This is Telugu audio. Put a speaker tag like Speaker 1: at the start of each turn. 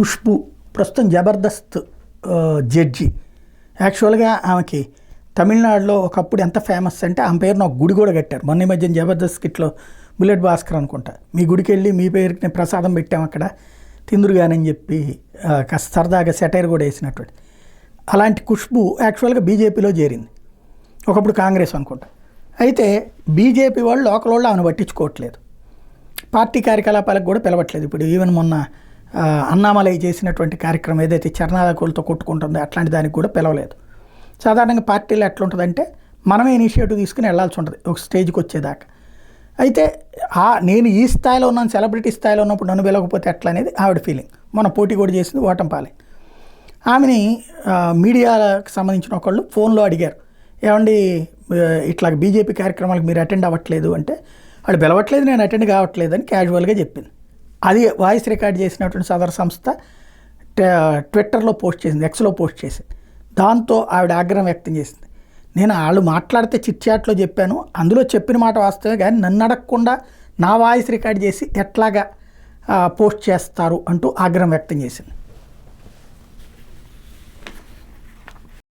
Speaker 1: ఖుష్బు ప్రస్తుతం జబర్దస్త్ జడ్జి. యాక్చువల్గా ఆమెకి తమిళనాడులో ఒకప్పుడు ఎంత ఫేమస్ అంటే ఆమె పేరున ఒక గుడి కూడా కట్టారు. మొన్న ఈ మధ్యన జబర్దస్త్ కిట్లో బుల్లెట్ భాస్కర్ అనుకుంటా మీ గుడికి వెళ్ళి మీ పేరుకి ప్రసాదం పెట్టాము అక్కడ తిందురుగానని చెప్పి కాస్త సరదాగా సెటైర్ కూడా వేసినటువంటి అలాంటి ఖుష్బు యాక్చువల్గా బీజేపీలో చేరింది. ఒకప్పుడు కాంగ్రెస్ అనుకుంటా. అయితే బీజేపీ వాళ్ళు లోకల్ వాళ్ళు ఆమెను పట్టించుకోవట్లేదు, పార్టీ కార్యకలాపాలకు కూడా పిలవట్లేదు. ఇప్పుడు ఈవెన్ మొన్న అన్నామలై చేసినటువంటి కార్యక్రమం ఏదైతే చరణాలకులతో కొట్టుకుంటుందో అట్లాంటి దానికి కూడా పిలవలేదు. సాధారణంగా పార్టీలో ఎట్లుంటుందంటే మనమే ఇనిషియేటివ్ తీసుకుని వెళ్లాల్సి ఉంటుంది ఒక స్టేజ్కి వచ్చేదాకా. అయితే నేను ఈ స్థాయిలో ఉన్నాను, సెలబ్రిటీ స్థాయిలో ఉన్నప్పుడు నన్ను పిలవకపోతే ఎట్లా అనేది ఆవిడ ఫీలింగ్. మన పోటీ కూడా చేసింది ఓటంపాలే. ఆమెని మీడియాకి సంబంధించిన ఒకళ్ళు ఫోన్లో అడిగారు, ఏమండి ఇట్లా బీజేపీ కార్యక్రమాలకు మీరు అటెండ్ అవ్వట్లేదు అంటే, వాళ్ళు పిలవట్లేదు నేను అటెండ్ కావట్లేదు అని క్యాజువల్గా చెప్పింది. అది వాయిస్ రికార్డ్ చేసినటువంటి సదరు సంస్థ ట్విట్టర్లో పోస్ట్ చేసింది, ఎక్స్లో పోస్ట్ చేసింది. దాంతో ఆవిడ ఆగ్రహం వ్యక్తం చేసింది. నేను వాళ్ళు మాట్లాడితే చిట్చాట్లో చెప్పాను, అందులో చెప్పిన మాట వాస్తవే, కానీ నన్ను అడగకుండా నా వాయిస్ రికార్డ్ చేసి ఎట్లాగా పోస్ట్ చేస్తారు అంటూ ఆగ్రహం వ్యక్తం చేసింది.